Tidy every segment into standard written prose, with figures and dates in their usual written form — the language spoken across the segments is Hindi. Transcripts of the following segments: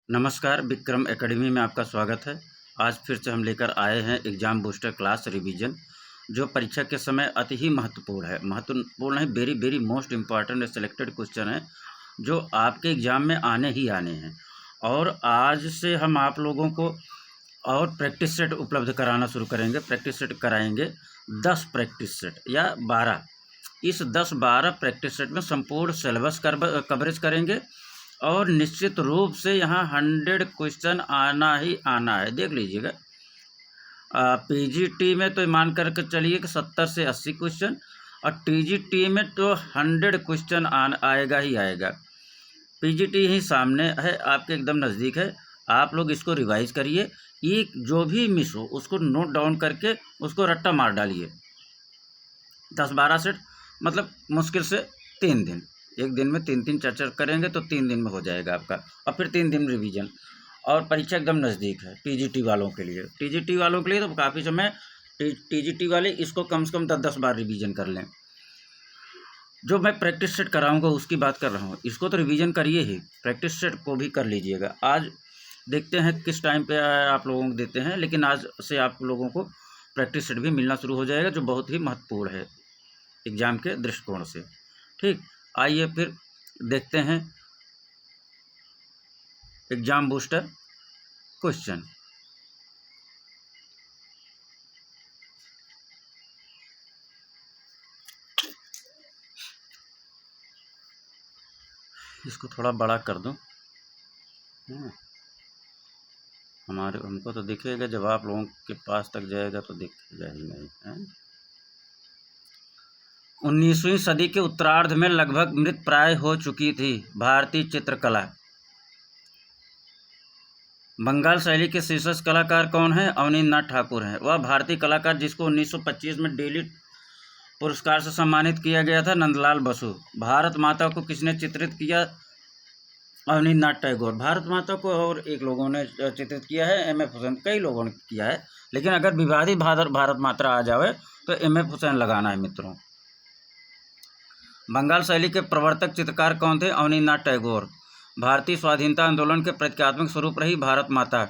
नमस्कार, विक्रम एकेडमी में आपका स्वागत है। आज फिर से हम लेकर आए हैं एग्ज़ाम बूस्टर क्लास रिवीजन, जो परीक्षा के समय अति ही महत्वपूर्ण है, very very most important selected question है, जो आपके एग्ज़ाम में आने ही आने हैं। और आज से हम आप लोगों को और प्रैक्टिस सेट उपलब्ध कराना शुरू करेंगे। प्रैक्टिस सेट कराएंगे 10 प्रैक्टिस सेट या 12। इस 10-12 प्रैक्टिस सेट में संपूर्ण सिलेबस कवरेज करेंगे और निश्चित रूप से यहाँ 100 क्वेश्चन आना ही आना है। देख लीजिएगा, पीजीटी में तो मान करके चलिए कि 70 से 80 क्वेश्चन, और टीजीटी में तो 100 क्वेश्चन आएगा ही आएगा। पीजीटी ही सामने है, आपके एकदम नज़दीक है। आप लोग इसको रिवाइज करिए, एक जो भी मिस हो उसको नोट डाउन करके उसको रट्टा मार डालिए। 10-12 सेट मतलब मुश्किल से 3 दिन, एक दिन में 3 चर्चा करेंगे तो 3 दिन में हो जाएगा आपका, और फिर 3 दिन रिवीजन। और परीक्षा एकदम नज़दीक है टीजीटी वालों के लिए। टीजीटी वालों के लिए तो काफ़ी समय, टीजीटी वाले इसको कम से कम 10-10 बार रिवीजन कर लें। जो मैं प्रैक्टिस सेट कराऊंगा उसकी बात कर रहा हूँ, इसको तो रिवीजन करिए ही, प्रैक्टिस सेट को भी कर लीजिएगा। आज देखते हैं किस टाइम पे आप लोगों को देते हैं, लेकिन आज से आप लोगों को प्रैक्टिस सेट भी मिलना शुरू हो जाएगा, जो बहुत ही महत्वपूर्ण है एग्ज़ाम के दृष्टिकोण से। ठीक, आइए फिर देखते हैं एग्ज़ाम बूस्टर क्वेश्चन। इसको थोड़ा बड़ा कर दूं, हमको तो दिखेगा, जब आप लोगों के पास तक जाएगा तो दिखेगा ही नहीं है। 19वीं सदी के उत्तरार्ध में लगभग मृत प्राय हो चुकी थी भारतीय चित्रकला। बंगाल शैली के शीर्षक कलाकार कौन है? अवनींद्रनाथ ठाकुर हैं। वह भारतीय कलाकार जिसको 1925 में डेली पुरस्कार से सम्मानित किया गया था, नंदलाल बसु। भारत माता को किसने चित्रित किया? अवनींद्रनाथ टैगोर। भारत माता को और एक लोगों ने चित्रित किया है, M.F. हुसैन। कई लोगों ने किया है, लेकिन अगर विवादित भारत माता आ जाए तो M.F. हुसैन लगाना है मित्रों। बंगाल शैली के प्रवर्तक चित्रकार कौन थे? अवनींद्रनाथ टैगोर। भारतीय स्वाधीनता आंदोलन के प्रतीकात्मक स्वरूप रही भारत माता।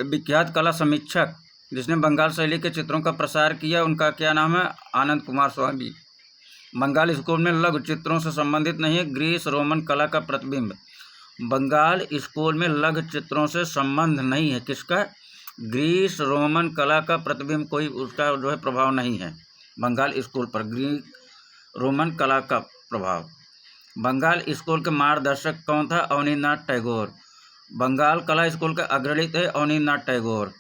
विख्यात कला समीक्षक जिसने बंगाल शैली के चित्रों का प्रसार किया, उनका क्या नाम है? आनंद कुमार स्वामी। बंगाल स्कूल में लघु चित्रों से संबंधित नहीं है, ग्रीस रोमन कला का प्रतिबिंब। बंगाल स्कूल में लघु चित्रों से संबंध नहीं है, किसका? ग्रीस रोमन कला का प्रतिबिंब, कोई उसका जो है प्रभाव नहीं है बंगाल स्कूल पर, ग्रीस रोमन कला का प्रभाव। बंगाल स्कूल के मार्गदर्शक कौन था? अवनींद्रनाथ टैगोर। बंगाल कला स्कूल के अग्रणी थे अवनींद्रनाथ टैगोर।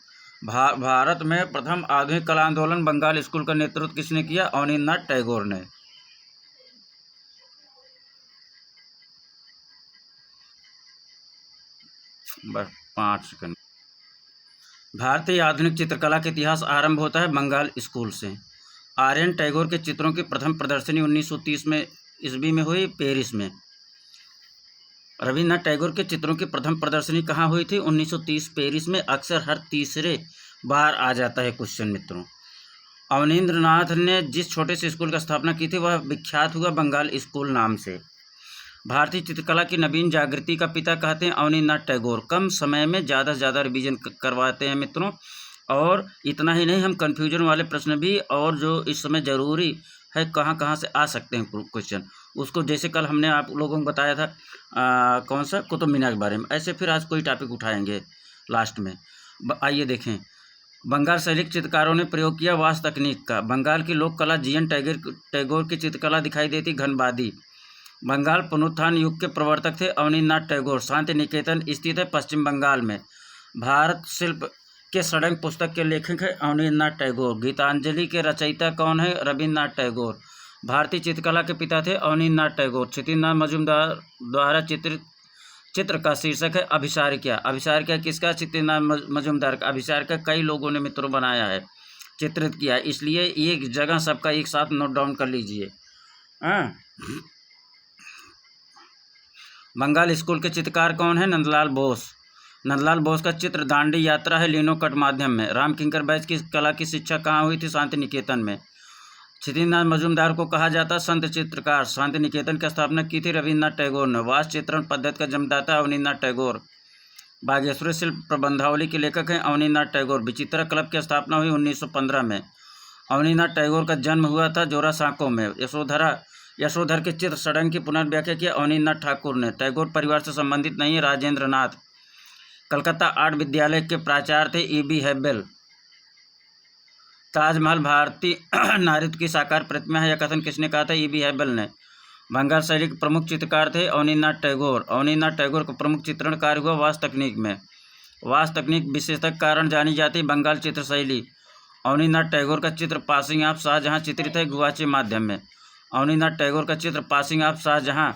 भारत में प्रथम आधुनिक कला आंदोलन बंगाल स्कूल का नेतृत्व किसने किया? अवनींद्रनाथ टैगोर ने। बस 5 सेकंड। भारतीय आधुनिक चित्रकला का इतिहास आरंभ होता है बंगाल स्कूल से। आर्यन टैगोर के चित्रों की प्रथम प्रदर्शनी 1930 में ईस्वी में हुई, पेरिस में। रविन्द्रनाथ टैगोर के चित्रों की प्रथम प्रदर्शनी कहाँ हुई थी? 1930 पेरिस में। अक्सर हर तीसरे बार आ जाता है क्वेश्चन मित्रों। अवनींद्रनाथ ने जिस छोटे से स्कूल की स्थापना की थी वह विख्यात हुआ बंगाल स्कूल नाम से। भारतीय चित्रकला की नवीन जागृति का पिता कहते हैं अवनींद्रनाथ टैगोर। कम समय में ज़्यादा से ज़्यादा रिवीजन करवाते हैं मित्रों। और इतना ही नहीं, हम कन्फ्यूजन वाले प्रश्न भी, और जो इस समय ज़रूरी है कहाँ से आ सकते हैं क्वेश्चन, उसको जैसे कल हमने आप लोगों को बताया था कौन सा, कुतुब मीनार के बारे में, ऐसे फिर आज कोई टॉपिक उठाएंगे लास्ट में। आइए देखें, बंगाल शैली के चित्रकारों ने प्रयोग किया वास तकनीक का। बंगाल की लोक कला GN टैगोर की चित्रकला दिखाई देती घनवादी। बंगाल पुनरुत्थान युग के प्रवर्तक थे अवनींद्रनाथ टैगोर। शांति निकेतन स्थित है पश्चिम बंगाल में। भारत शिल्प के सड़क पुस्तक के लेखक है अवनींद्रनाथ टैगोर। गीतांजलि के रचयिता कौन है? रविन्द्रनाथ टैगोर। भारतीय चित्रकला के पिता थे अवनींद्रनाथ टैगोर। क्षितिनाथ मजूमदार द्वारा चित्रित चित्र का शीर्षक है अभिसारिका। अभिसारिका किसका? क्षितिनाथ मजूमदार का। अभिसारिका कई लोगों ने मित्रों बनाया है, चित्रित किया, इसलिए एक जगह सबका एक साथ नोट डाउन कर लीजिए। बंगाल स्कूल के चित्रकार कौन है? नंदलाल बोस। नंदलाल बोस का चित्र दांडी यात्रा है लिनो कट माध्यम में। राम किंकर बैच की कला की शिक्षा कहाँ हुई थी? शांति निकेतन में। क्षितिनाथ मजूमदार को कहा जाता संत चित्रकार। शांति निकेतन की स्थापना की थी रविन्द्रनाथ टैगोर ने। वास चित्रण पद्धति का जन्मदाता अवनींद्रनाथ टैगोर। बागेश्वरी शिल्प प्रबंधावली के लेखक हैं अवनींद्रनाथ टैगोर। विचित्रा क्लब की स्थापना हुई 1915 में। अवनींद्रनाथ टैगोर का जन्म हुआ था जोरासांको में। यशोधर के चित्र सड़ंग की पुनर्व्याख्या किया अवनींद्रनाथ ठाकुर ने। टैगोर परिवार से संबंधित नहीं है। राजेंद्र नाथ कलकत्ता आर्ट विद्यालय के प्राचार्य थे। E.B. हेब्बल। ताजमहल भारतीय नारित्व की साकार प्रतिमा है, यह कथन किसने कहा था? E.B. हेब्बल ने। बंगाल शैली के प्रमुख चित्रकार थे अवनींद्रनाथ टैगोर। अवनींद्रनाथ टैगोर का प्रमुख चित्रण कार्य हुआ वास्तु तकनीक में। वास्तु तकनीक विशेषता के कारण जानी जाती बंगाल चित्र शैली। अवनींद्रनाथ टैगोर का चित्र पासिंग ऑफ शाहजहां चित्रित है गुआचे माध्यम में। अवनींद्रनाथ टैगोर का चित्र पासिंग ऑफ शाहजहां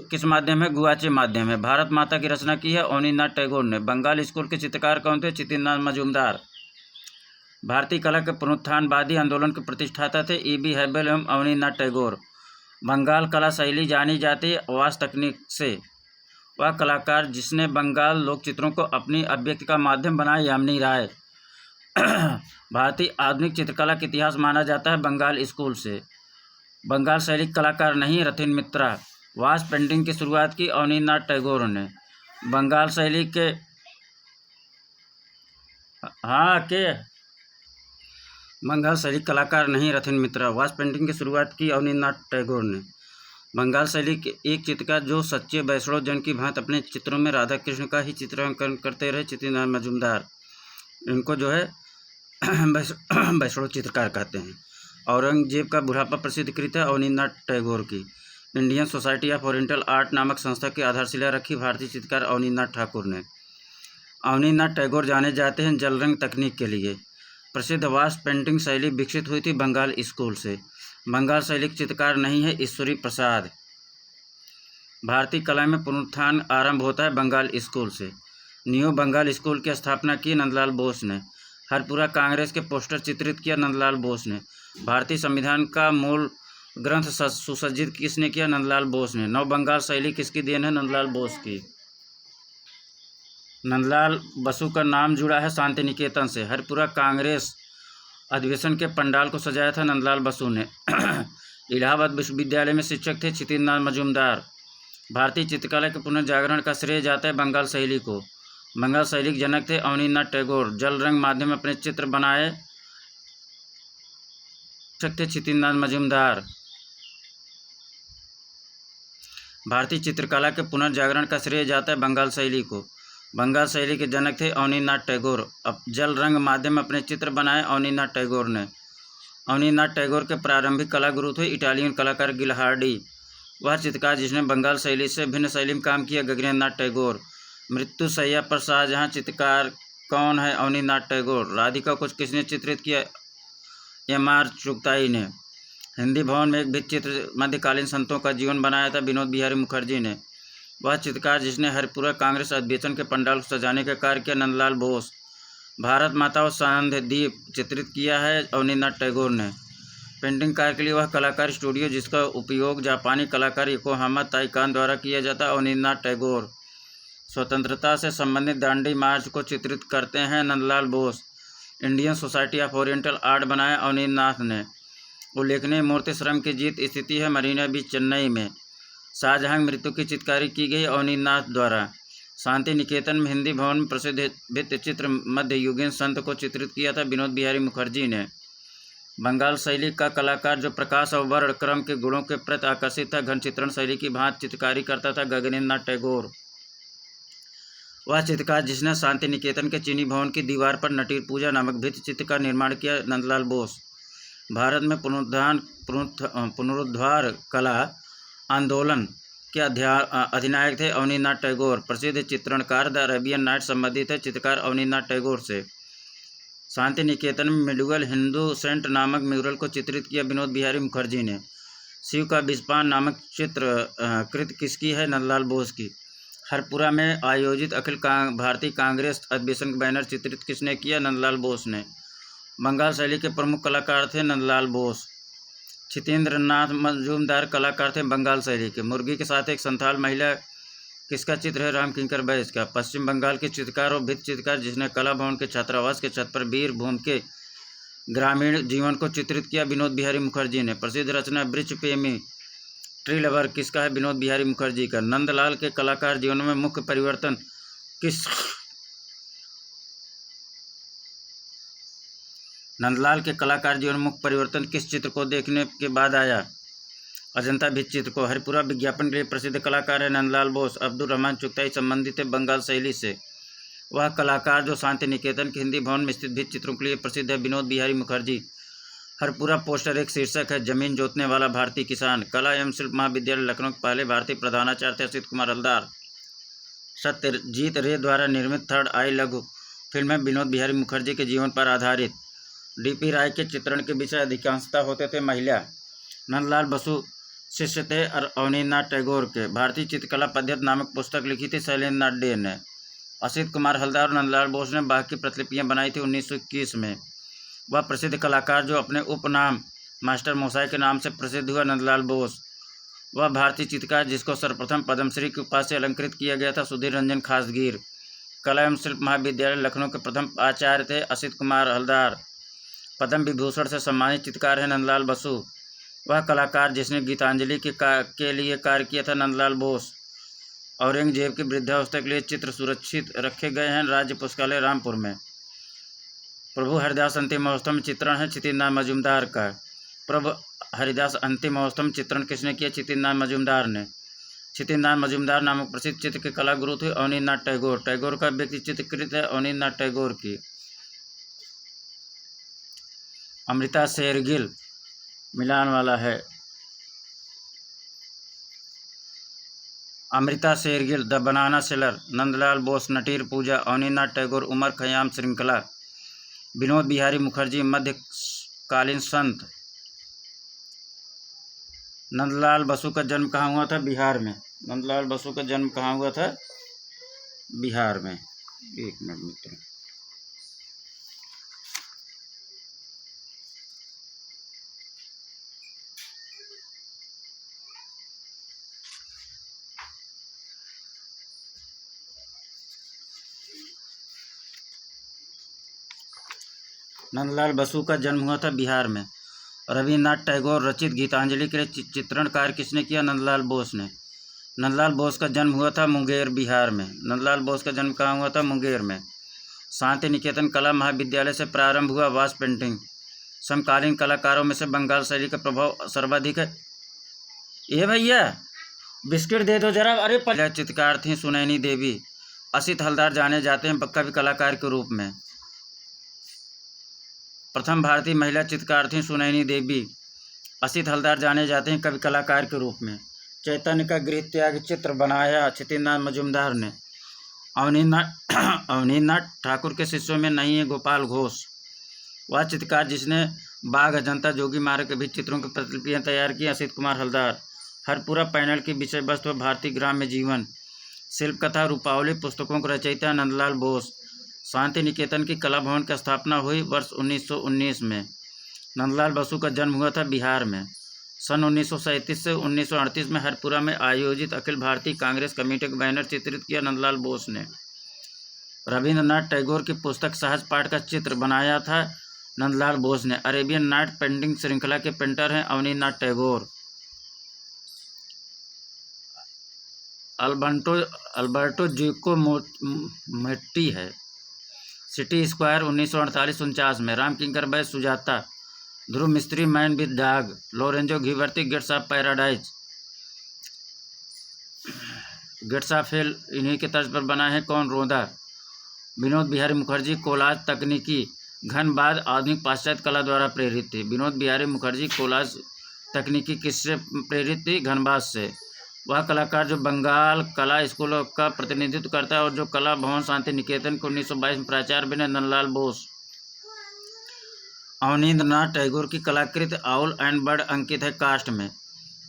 किस माध्यम है? गुआचे माध्यम है। भारत माता की रचना की है अवनींद्रनाथ टैगोर ने। बंगाल स्कूल के चित्रकार कौन थे? चित्तिनाथ मजूमदार। भारतीय कला के पुनरुत्थानवादी आंदोलन के प्रतिष्ठाता थे E.B. हेब्बल एवं अवनींद्रनाथ टैगोर। बंगाल कला शैली जानी जाती है वास्तु तकनीक से। वह कलाकार जिसने बंगाल लोक चित्रों को अपनी अभिव्यक्ति का माध्यम बनाया यामिनी राय। भारतीय आधुनिक चित्रकला का इतिहास माना जाता है बंगाल स्कूल से। बंगाल शैली कलाकार नहीं रथिन मित्रा। वास पेंटिंग की शुरुआत की अवनींद्रनाथ टैगोर ने। बंगाल शैली के बंगाल शैली कलाकार नहीं रथिन मित्रा। वास पेंटिंग की शुरुआत की अवनींद्रनाथ टैगोर ने। बंगाल शैली के एक चित्रकार जो सच्चे वैष्णव जन की भांति अपने चित्रों में राधा कृष्ण का ही चित्रांकन करते रहे, चित्तिनाथ मजूमदार। इनको जो है वैष्णव चित्रकार कहते हैं। औरंगजेब का बुढ़ापा प्रसिद्ध कृत है अवनींद्रनाथ टैगोर की। Indian society of oriental art नामक संस्था की आधारशिला रखी भारतीय चित्रकार अवनींद्रनाथ ठाकुर ने। अवनींद्रनाथ टैगोर जाने जाते हैं जल रंग तकनीक के लिए। प्रसिद्ध वास पेंटिंग शैली विकसित हुई थी बंगाल स्कूल से। बंगाल शैली के चित्रकार नहीं है ईश्वरी प्रसाद। भारतीय कला में पुनरुत्थान आरंभ होता है बंगाल स्कूल से। न्यू बंगाल स्कूल की स्थापना की नंदलाल बोस ने। हरपुरा कांग्रेस के पोस्टर चित्रित किया नंदलाल बोस ने। भारतीय संविधान का मूल ग्रंथ सुसज्जित किसने किया? नंदलाल बोस ने। नव बंगाल शैली किसकी देन है? नंदलाल बोस की। नंदलाल बसु का नाम जुड़ा है शांति निकेतन से। हरिपुरा कांग्रेस अधिवेशन के पंडाल को सजाया था नंदलाल बसु ने। इलाहाबाद विश्वविद्यालय में शिक्षक थे चित्तिनाथ मजूमदार। भारतीय चित्रकला के पुनर्जागरण का श्रेय जाता है बंगाल शैली को। बंगाल शैली के जनक थे अवनींद्रनाथ टैगोर। जल रंग माध्यम में अपने चित्र बनाए थे चित्तिनाथ मजूमदार। भारतीय चित्रकला के पुनर्जागरण का श्रेय जाता है बंगाल शैली को। बंगाल शैली के जनक थे अवनींद्रनाथ टैगोर। अब जल रंग माध्यम में अपने चित्र बनाए अवनींद्रनाथ टैगोर ने। अवनींद्रनाथ टैगोर के प्रारंभिक कला गुरु थे इटालियन कलाकार गिलहार्डी। वह चित्रकार जिसने बंगाल शैली से भिन्न शैली में काम किया गगनेंद्रनाथ टैगोर। मृत्यु शैया पर शाहजहां चित्रकार कौन है? अवनींद्रनाथ टैगोर। राधिका को किसने चित्रित किया? M.R. चुगताई ने। हिंदी भवन में एक भित्ति चित्र मध्यकालीन संतों का जीवन बनाया था विनोद बिहारी मुखर्जी ने। वह चित्रकार जिसने हरिपुरा कांग्रेस अधिवेशन के पंडाल को सजाने का कार्य किया नंदलाल बोस। भारत माता और सानंद द्वीप चित्रित किया है अवनींद्रनाथ टैगोर ने। पेंटिंग कार्य के लिए वह कलाकार स्टूडियो जिसका उपयोग जापानी कलाकार योकोहामा ताइकान द्वारा किया जाता अवनींद्रनाथ टैगोर। स्वतंत्रता से संबंधित दांडी मार्च को चित्रित करते हैं Nandlal Bose. Indian society of oriental art बनाया अवनींद्रनाथ ने। उल्लेखनीय मूर्ति श्रम की जीत स्थिति है मरीना बीच चेन्नई में। शाहजहां की मृत्यु की चित्रकारी की गई अवनींद्रनाथ द्वारा। शांति निकेतन में हिंदी भवन में प्रसिद्ध भित्ति चित्र मध्ययुगीन संत को चित्रित किया था विनोद बिहारी मुखर्जी ने। बंगाल शैली का कलाकार जो प्रकाश और वर्ण क्रम के गुणों के प्रति आकर्षित था घन चित्रण शैली की भांति चित्रकारी करता था गगनेंद्रनाथ टैगोर। वह चित्रकार जिसने शांति निकेतन के चीनी भवन की दीवार पर नटीर पूजा नामक भित्ति चित्र का निर्माण किया नंदलाल बोस। भारत में पुनरुद्धार कला आंदोलन के अधिनायक थे अवनींद्रनाथ टैगोर। प्रसिद्ध चित्रणकार द अरेबियन नाइट संबंधित है चित्रकार अवनींद्रनाथ टैगोर से। शांति निकेतन में मेडुअल हिंदू सेंट नामक म्यूरल को चित्रित किया विनोद बिहारी मुखर्जी ने। शिव का विस्पान नामक चित्र कृत किसकी है? नंदलाल बोस की। हरपुरा में आयोजित अखिल भारतीय कांग्रेस अधिवेशन का बैनर चित्रित किसने किया? नंदलाल बोस ने। बंगाल शैली के प्रमुख कलाकार थे नंदलाल बोस। चित्तेंद्रनाथ मजूमदार कलाकार थे बंगाल शैली के। मुर्गी के साथ एक संथाल महिला किसका चित्र है? राम किंकर बैस का। पश्चिम बंगाल के चित्रकार और भित्ति चित्रकार जिसने कला भवन के छात्रावास के छत पर वीरभूम के ग्रामीण जीवन को चित्रित किया विनोद बिहारी मुखर्जी ने। प्रसिद्ध रचना वृक्ष प्रेमी ट्री लवर किसका है? विनोद बिहारी मुखर्जी का। नंदलाल के कलाकार जीवन में मुख्य परिवर्तन किस नंदलाल के कलाकार जीवन मुख्य परिवर्तन किस चित्र को देखने के बाद आया? अजंता भित्ति चित्र को। हरिपुरा विज्ञापन के लिए प्रसिद्ध कलाकार है नंदलाल बोस। अब्दुल रहमान चुगताई संबंधित है बंगाल शैली से। वह कलाकार जो शांति निकेतन के हिंदी भवन में स्थित भित्ति चित्रों के लिए प्रसिद्ध है विनोद बिहारी मुखर्जी। हरपुरा पोस्टर एक शीर्षक है जमीन जोतने वाला भारतीय किसान। कला एवं शिल्प महाविद्यालय लखनऊ के पहले भारतीय प्रधानाचार्य थे असित कुमार हलदार। सत्यजीत रे द्वारा निर्मित थर्ड आई लघु फिल्म है विनोद बिहारी मुखर्जी के जीवन पर आधारित। डीपी राय के चित्रण के विषय अधिकांशतः होते थे महिला। नंदलाल बसु शिष्य थे अवनींद्रनाथ टैगोर के। भारतीय चित्रकला पद्धति नामक पुस्तक लिखी थी शैलेंद्र नाथ डे ने। असित कुमार हलदार और नंदलाल बोस ने बाघ की प्रतिलिपियाँ बनाई थी 1921 में। वह प्रसिद्ध कलाकार जो अपने उपनाम मास्टर मोसाई के नाम से प्रसिद्ध हुआ नंदलाल बोस। वह भारतीय चित्रकार जिसको सर्वप्रथम पद्मश्री की उपाधि से अलंकृत किया गया था सुधीर रंजन खासगीर। कला एवं शिल्प महाविद्यालय लखनऊ के प्रथम आचार्य थे असित कुमार हलदार। पद्म विभूषण से सम्मानित चित्रकार है नंदलाल बसु। वह कलाकार जिसने गीतांजलि के लिए कार्य किया था नंदलाल बोस। औरंगजेब की वृद्धावस्था के लिए चित्र सुरक्षित रखे गए हैं राज्य पुस्तकालय रामपुर में। प्रभु हरिदास अंतिम महोत्सव में चित्रण है चितिरनाथ मजूमदार का। प्रभु हरिदास अंतिम महोत्सव में चित्रण किसने किया? चितिरनाथ मजूमदार ने। चितिरनाथ मजूमदार नामक प्रसिद्ध चित्र के कला गुरु थे अवनींद्रनाथ टैगोर। टैगोर का व्यक्ति चित्रकृत है अवनींद्रनाथ टैगोर की। अमृता शेरगिल मिलान वाला है। Amrita Shergil the banana seller. Nandlal Bose Natir Puja. Abanindranath Tagore Omar Khayyam श्रृंखला। विनोद बिहारी मुखर्जी मध्यकालीन संत। नंदलाल बसु का जन्म कहाँ हुआ था? बिहार में। नंदलाल बसु का जन्म कहाँ हुआ था? बिहार में। एक मिनट मित्रों। नंदलाल बसु का जन्म हुआ था बिहार में। रविन्द्रनाथ टैगोर रचित गीतांजलि के लिए चित्रण कार्य किसने किया? नंदलाल बोस ने। नंदलाल बोस का जन्म हुआ था मुंगेर बिहार में। नंदलाल बोस का जन्म कहाँ हुआ था? मुंगेर में। शांति निकेतन कला महाविद्यालय से प्रारंभ हुआ वास पेंटिंग। समकालीन कलाकारों में से बंगाल शैली का प्रभाव सर्वाधिक है। ये भैया बिस्किट दे दो जरा। अरे पहले चित्रकार थी सुनैनी देवी। असित हलदार जाने जाते हैं कवि कलाकार के रूप में। प्रथम भारतीय महिला चित्रकार थी सुनैनी देवी। असित हलदार जाने जाते हैं कवि कलाकार के रूप में। चैतन्य का गृह त्याग चित्र बनाया चितिरनाथ मजूमदार ने। अवनींद्रनाथ ठाकुर के शिष्यों में नहीं है गोपाल घोष। वह चित्रकार जिसने बाघ अजंता जोगी मार्ग के भी चित्रों की प्रतिलिपियाँ तैयार की असित कुमार हलदार। हरपुरा पैनल की विषय वस्तु भारतीय ग्राम्य जीवन। शिल्प कथा रूपावली पुस्तकों के रचयिता नंदलाल बोस। शांति निकेतन की कला भवन की स्थापना हुई वर्ष 1919 में। नंदलाल बसु का जन्म हुआ था बिहार में। सन 1937 से 1938 में हरपुरा में आयोजित अखिल भारतीय कांग्रेस कमेटी का बैनर चित्रित किया नंदलाल बोस ने। रविन्द्रनाथ टैगोर की पुस्तक सहज पाठ का चित्र बनाया था नंदलाल बोस ने। अरेबियन नाइट पेंटिंग श्रृंखला के पेंटर हैं अवनींद्रनाथ टैगोर। अल्बर्टो जिको मोट्टी है। सिटी स्क्वायर 1948-49 में। राम किंकर बैस Sujata. Dhruv Mistry man with dog. Lorenzo Ghiberti gates of paradise. Gates of hell इन्हीं के तर्ज पर बना है कौन? रोदा। विनोद बिहारी मुखर्जी कोलाज तकनीकी घनबाद आधुनिक पाश्चात्य कला द्वारा प्रेरित थी। विनोद बिहारी मुखर्जी कोलाज तकनीकी किससे प्रेरित थी? घनबाद से। वह कलाकार जो बंगाल कला स्कूलों का प्रतिनिधित्व करता है और जो कला भवन शांति निकेतन को 1922 में प्राचार्य बने नंदलाल बोस। अवनींद्रनाथ टैगोर की कलाकृति आउल एंड बर्ड अंकित है काष्ठ में।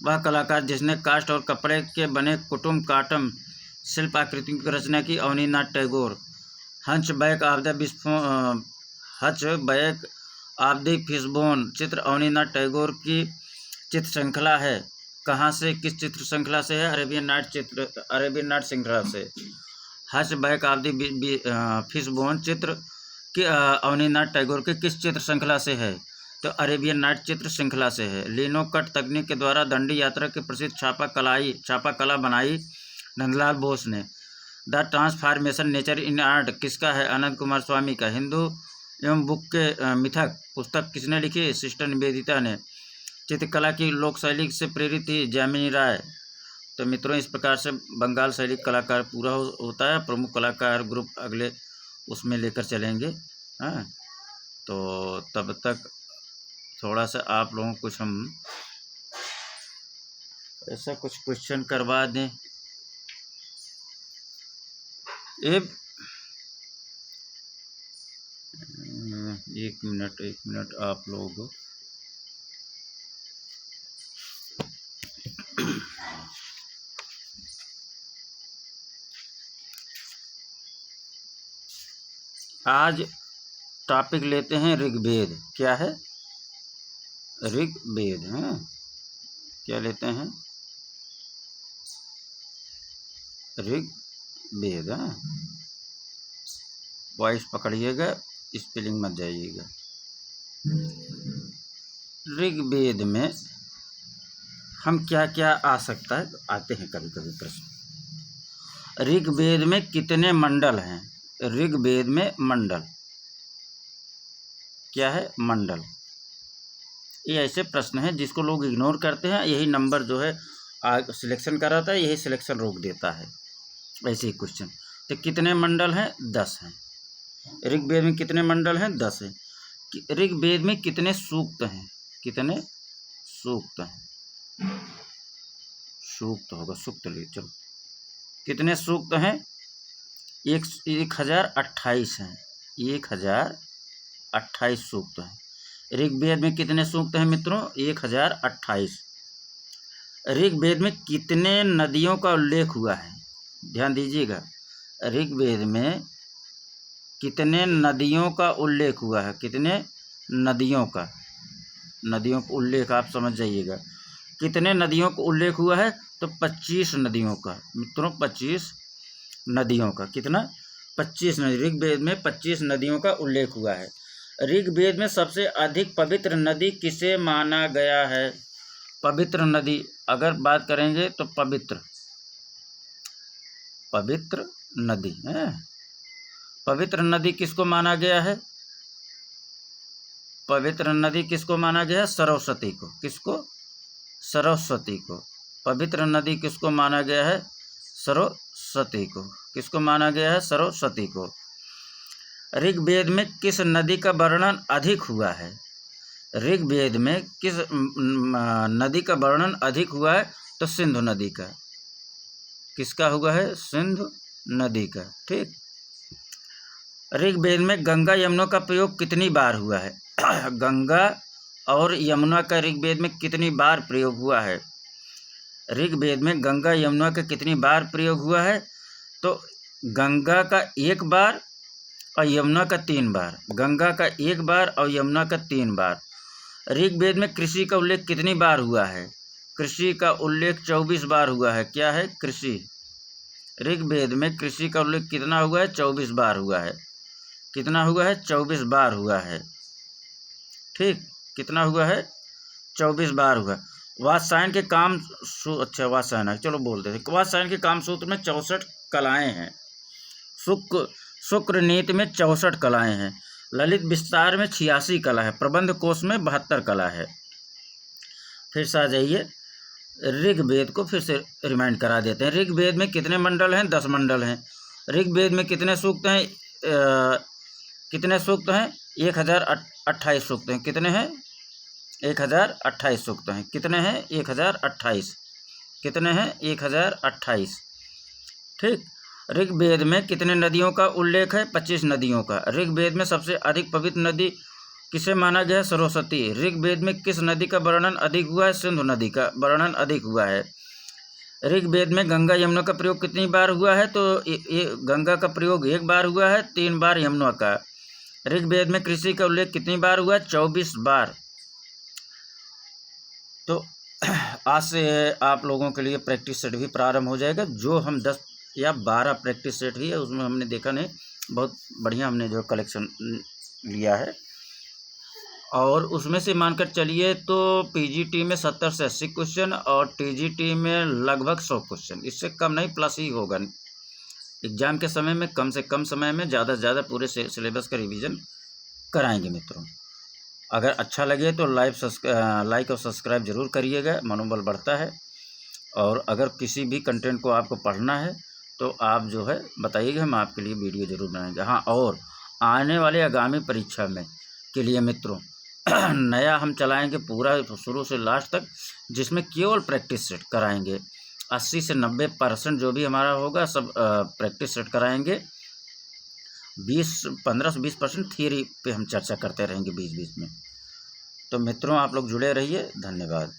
वह कलाकार जिसने काष्ठ और कपड़े के बने कुटुम्ब काटम शिल्प आकृतियों की रचना की Abanindranath Tagore. Hunchback of the fishbone चित्र अवनींद्रनाथ टैगोर की चित्र श्रृंखला है। कहाँ से किस चित्र श्रृंखला से है? अरेबियन नाइट श्रृंखला से। हंचबैक ऑफ द फिशबोन चित्र कि अवनींद्रनाथ टैगोर के किस चित्र श्रृंखला से है? तो अरेबियन नाइट चित्र श्रृंखला से है। लिनो कट तकनीक के द्वारा दंडी यात्रा के प्रसिद्ध छापा कला बनाई नंदलाल बोस ने। The transformation nature in art किसका है? आनंद कुमार स्वामी का। हिंदू एवं बुक के मिथक पुस्तक किसने लिखी? सिस्टर निवेदिता ने। चित्रकला की लोक शैली से प्रेरित थी जामिनी राय। तो मित्रों इस प्रकार से बंगाल शैली कलाकार पूरा होता है। प्रमुख कलाकार ग्रुप अगले उसमें लेकर चलेंगे। हाँ, तो तब तक थोड़ा सा आप लोगों को कुछ हम ऐसा कुछ क्वेश्चन करवा दें। एक मिनट आप लोग आज टॉपिक लेते हैं ऋग्वेद। क्या है? ऋग्वेद। हैं क्या लेते हैं? ऋग्वेद। वॉइस पकड़िएगा, स्पेलिंग मत जाइएगा। ऋग्वेद में हम क्या क्या आ सकता है? आते हैं कभी कभी प्रश्न। ऋग्वेद में कितने मंडल हैं? ऋग्वेद में मंडल क्या है? मंडल। ये ऐसे प्रश्न हैं जिसको लोग इग्नोर करते हैं। यही नंबर जो है सिलेक्शन कराता है, यही सिलेक्शन रोक देता है। ऐसे ही क्वेश्चन। तो कितने मंडल हैं? 10 हैं। ऋग्वेद में कितने मंडल हैं? 10 हैं। ऋग्वेद में कितने सूक्त हैं? कितने सूक्त हैं? सूक्त होगा, सूक्त ले चलो। कितने सूक्त हैं? 1028 हैं। 1028 सूक्त हैं। ऋग्वेद में कितने सूक्त हैं मित्रों? 1028। ऋग्वेद में कितने नदियों का उल्लेख हुआ है? ध्यान दीजिएगा, ऋग्वेद में कितने नदियों का उल्लेख हुआ है? कितने नदियों का उल्लेख आप समझ जाइएगा। कितने नदियों का उल्लेख हुआ है? तो 25 नदियों का मित्रों, 25 नदियों का। कितना? 25 नदी। ऋग्वेद में 25 नदियों का उल्लेख हुआ है। ऋग्वेद में सबसे अधिक पवित्र नदी किसे माना गया है? पवित्र नदी अगर बात करेंगे तो पवित्र नदी है। पवित्र नदी किसको माना गया है? पवित्र नदी किसको माना गया है? सरस्वती को। किसको? सरस्वती को। पवित्र नदी किसको माना गया है? सरस्वती को। किसको माना गया है? सरस्वती को। ऋग्वेद में किस नदी का वर्णन अधिक हुआ है? ऋग्वेद में किस नदी का वर्णन अधिक हुआ है? तो सिंधु नदी का। किसका हुआ है? सिंधु नदी का। ठीक। ऋग्वेद में गंगा यमुना का प्रयोग कितनी बार हुआ है? गंगा और यमुना का ऋग्वेद में कितनी बार प्रयोग हुआ है? ऋग्वेद में गंगा यमुना का कितनी बार प्रयोग हुआ है? तो गंगा का 1 बार और यमुना का 3 बार। गंगा का 1 बार और यमुना का 3 बार। ऋग्वेद में कृषि का उल्लेख कितनी बार हुआ है? कृषि का उल्लेख 24 बार हुआ है। क्या है? कृषि। ऋग्वेद में कृषि का उल्लेख कितना हुआ है? 24 बार हुआ है। कितना हुआ है? 24 बार हुआ है। ठीक। कितना हुआ है? 24 बार हुआ। वात्स्यायन के काम वात्स्यायन, चलो बोल देते। वात्स्यायन के काम सूत्र में 64 कलाएं हैं। शुक्र नीति में 64 कलाएं हैं। ललित विस्तार में 86 कला है। प्रबंध कोश में 72 कला है। फिर से आ जाइए, ऋग्वेद को फिर से रिमाइंड करा देते हैं। ऋग्वेद में कितने मंडल हैं? 10 मंडल हैं। ऋग्वेद में कितने सूक्त हैं? कितने सूक्त हैं? 1028 सूक्त हैं। कितने हैं? 1028 सूक्त हैं। कितने हैं? 1028। कितने हैं? 1028। ठीक। ऋग्वेद में कितने नदियों का उल्लेख है? 25 नदियों का। ऋग्वेद में सबसे अधिक पवित्र नदी किसे माना गया है? सरस्वती। ऋग्वेद में किस नदी का वर्णन अधिक हुआ है? सिंधु नदी का वर्णन अधिक हुआ है। ऋग्वेद में गंगा यमुना का प्रयोग कितनी बार हुआ है? तो ये गंगा का प्रयोग 1 बार हुआ है, 3 बार यमुना का। ऋग्वेद में कृषि का उल्लेख कितनी बार हुआ है? 24 बार। तो आज से आप लोगों के लिए प्रैक्टिस सेट भी प्रारंभ हो जाएगा। जो हम 10 या 12 प्रैक्टिस सेट ही है, उसमें हमने देखा नहीं, बहुत बढ़िया हमने जो कलेक्शन लिया है। और उसमें से मानकर चलिए तो पीजीटी में 70 से 80 क्वेश्चन और टीजीटी में लगभग 100 क्वेश्चन। इससे कम नहीं, प्लस ही होगा। एग्ज़ाम के समय में कम से कम समय में ज़्यादा से ज़्यादा पूरे सिलेबस का रिवीजन कराएंगे मित्रों। अगर अच्छा लगे तो लाइक और सब्सक्राइब ज़रूर करिएगा, मनोबल बढ़ता है। और अगर किसी भी कंटेंट को आपको पढ़ना है तो आप जो है बताइएगा, हम आपके लिए वीडियो ज़रूर बनाएंगे। हाँ, और आने वाले आगामी परीक्षा में के लिए मित्रों नया हम चलाएंगे पूरा शुरू से लास्ट तक, जिसमें केवल प्रैक्टिस सेट कराएंगे। 80 से 90% जो भी हमारा होगा सब प्रैक्टिस सेट कराएंगे। 15 से 20% थियरी पे हम चर्चा करते रहेंगे बीच बीच में। तो मित्रों आप लोग जुड़े रहिए, धन्यवाद।